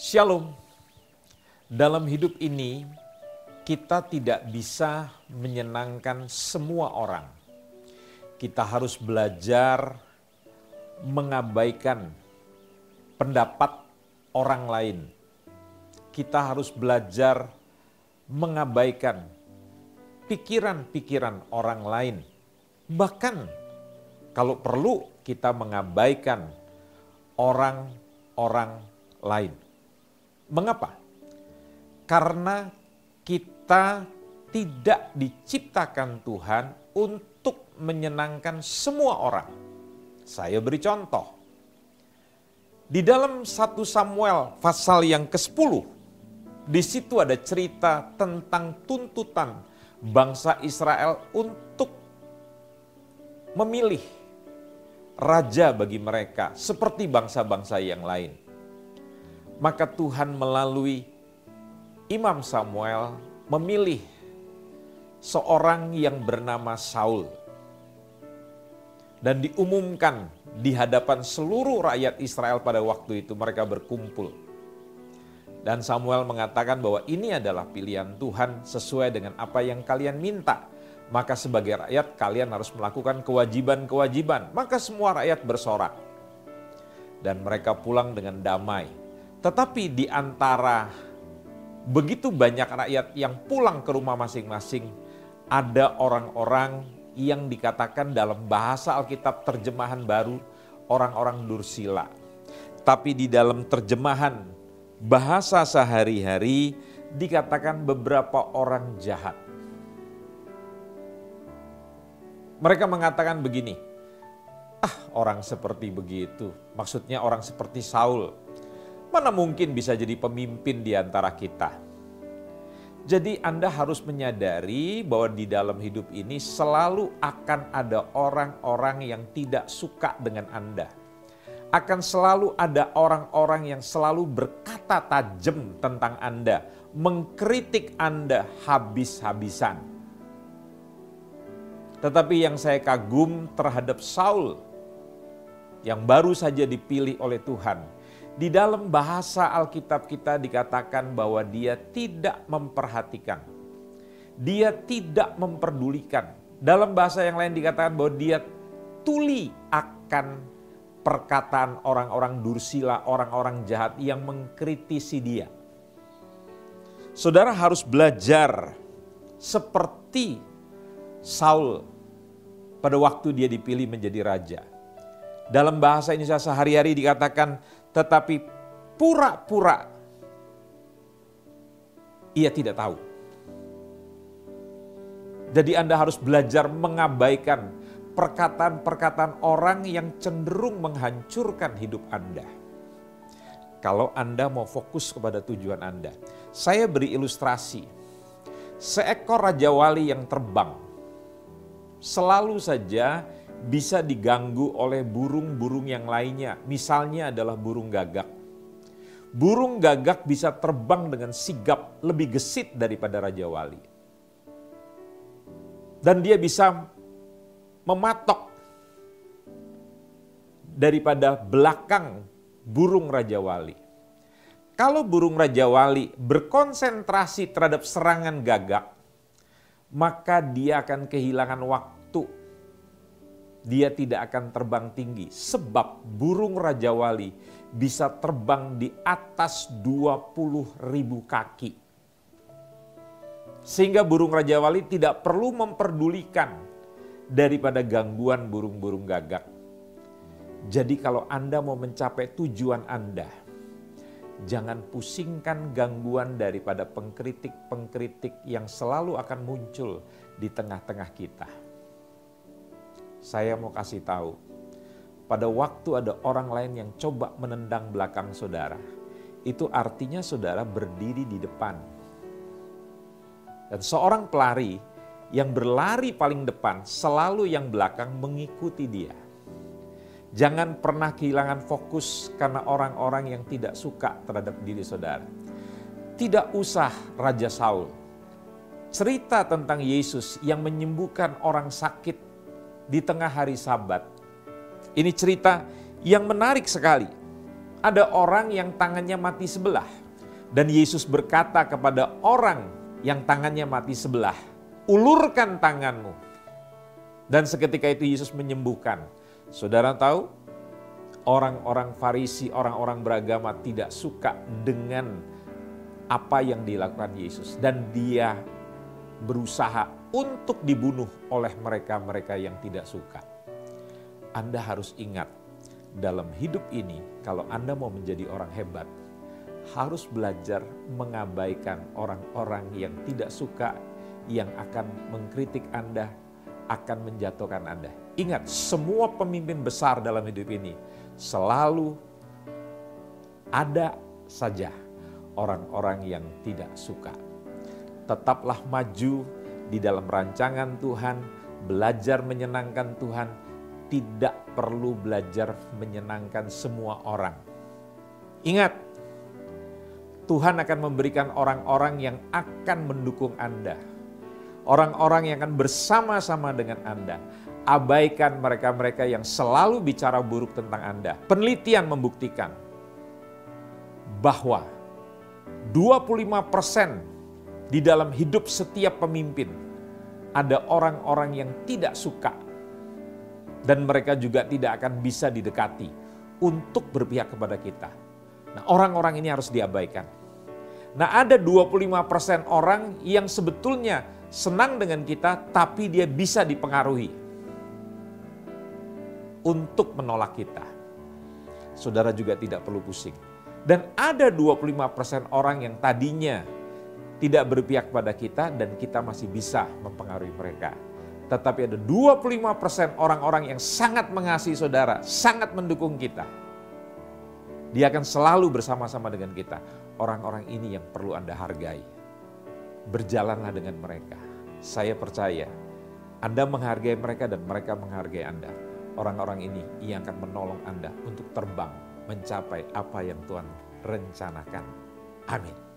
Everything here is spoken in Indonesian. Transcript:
Shalom. Dalam hidup ini kita tidak bisa menyenangkan semua orang. Kita harus belajar mengabaikan pendapat orang lain. Kita harus belajar mengabaikan pikiran-pikiran orang lain. Bahkan kalau perlu kita mengabaikan orang-orang lain. Mengapa? Karena kita tidak diciptakan Tuhan untuk menyenangkan semua orang. Saya beri contoh. Di dalam 1 Samuel pasal yang ke-10, di situ ada cerita tentang tuntutan bangsa Israel untuk memilih raja bagi mereka seperti bangsa-bangsa yang lain. Maka Tuhan melalui Imam Samuel memilih seorang yang bernama Saul. Dan diumumkan di hadapan seluruh rakyat Israel pada waktu itu mereka berkumpul. Dan Samuel mengatakan bahwa ini adalah pilihan Tuhan sesuai dengan apa yang kalian minta. Maka sebagai rakyat kalian harus melakukan kewajiban-kewajiban. Maka semua rakyat bersorak. Dan mereka pulang dengan damai. Tetapi di antara begitu banyak rakyat yang pulang ke rumah masing-masing, ada orang-orang yang dikatakan dalam bahasa Alkitab terjemahan baru, orang-orang dursila. Tapi di dalam terjemahan bahasa sehari-hari dikatakan beberapa orang jahat. Mereka mengatakan begini, orang seperti begitu, maksudnya orang seperti Saul, mana mungkin bisa jadi pemimpin di antara kita. Jadi Anda harus menyadari bahwa di dalam hidup ini selalu akan ada orang-orang yang tidak suka dengan Anda. Akan selalu ada orang-orang yang selalu berkata tajam tentang Anda, mengkritik Anda habis-habisan. Tetapi yang saya kagum terhadap Saul yang baru saja dipilih oleh Tuhan, di dalam bahasa Alkitab kita dikatakan bahwa dia tidak memperhatikan. Dia tidak memperdulikan. Dalam bahasa yang lain dikatakan bahwa dia tuli akan perkataan orang-orang dursila, orang-orang jahat yang mengkritisi dia. Saudara harus belajar seperti Saul pada waktu dia dipilih menjadi raja. Dalam bahasa Indonesia sehari-hari dikatakan, tetapi pura-pura ia tidak tahu. Jadi Anda harus belajar mengabaikan perkataan-perkataan orang yang cenderung menghancurkan hidup Anda. Kalau Anda mau fokus kepada tujuan Anda. Saya beri ilustrasi. Seekor raja wali yang terbang selalu saja bisa diganggu oleh burung-burung yang lainnya. Misalnya adalah burung gagak. Burung gagak bisa terbang dengan sigap lebih gesit daripada Raja Wali. Dan dia bisa mematok daripada belakang burung Raja Wali. Kalau burung Raja Wali berkonsentrasi terhadap serangan gagak, maka dia akan kehilangan waktu. Dia tidak akan terbang tinggi sebab burung Raja Wali bisa terbang di atas 20.000 kaki. Sehingga burung Raja Wali tidak perlu memperdulikan daripada gangguan burung-burung gagak. Jadi kalau Anda mau mencapai tujuan Anda, jangan pusingkan gangguan daripada pengkritik-pengkritik yang selalu akan muncul di tengah-tengah kita. Saya mau kasih tahu, pada waktu ada orang lain yang coba menendang belakang saudara, itu artinya saudara berdiri di depan. Dan seorang pelari yang berlari paling depan, selalu yang belakang mengikuti dia. Jangan pernah kehilangan fokus karena orang-orang yang tidak suka terhadap diri saudara. Tidak usah Raja Saul. Cerita tentang Yesus yang menyembuhkan orang sakit di tengah hari Sabat. Ini cerita yang menarik sekali. Ada orang yang tangannya mati sebelah. Dan Yesus berkata kepada orang yang tangannya mati sebelah, ulurkan tanganmu. Dan seketika itu Yesus menyembuhkan. Saudara tahu, orang-orang Farisi, orang-orang beragama tidak suka dengan apa yang dilakukan Yesus. Dan dia berusaha untuk dibunuh oleh mereka-mereka yang tidak suka. Anda harus ingat, dalam hidup ini kalau Anda mau menjadi orang hebat, harus belajar mengabaikan orang-orang yang tidak suka, yang akan mengkritik Anda, akan menjatuhkan Anda. Ingat, semua pemimpin besar dalam hidup ini selalu ada saja orang-orang yang tidak suka. Tetaplah maju di dalam rancangan Tuhan, belajar menyenangkan Tuhan, tidak perlu belajar menyenangkan semua orang. Ingat, Tuhan akan memberikan orang-orang yang akan mendukung Anda. Orang-orang yang akan bersama-sama dengan Anda. Abaikan mereka-mereka yang selalu bicara buruk tentang Anda. Penelitian membuktikan bahwa 25% di dalam hidup setiap pemimpin ada orang-orang yang tidak suka. Dan mereka juga tidak akan bisa didekati untuk berpihak kepada kita. Nah, orang-orang ini harus diabaikan. Nah, ada 25% orang yang sebetulnya senang dengan kita, tapi dia bisa dipengaruhi untuk menolak kita. Saudara juga tidak perlu pusing. Dan ada 25% orang yang tadinya tidak berpihak pada kita dan kita masih bisa mempengaruhi mereka. Tetapi ada 25% orang-orang yang sangat mengasihi saudara, sangat mendukung kita. Dia akan selalu bersama-sama dengan kita. Orang-orang ini yang perlu Anda hargai. Berjalanlah dengan mereka. Saya percaya Anda menghargai mereka dan mereka menghargai Anda. Orang-orang ini yang akan menolong Anda untuk terbang mencapai apa yang Tuhan rencanakan. Amin.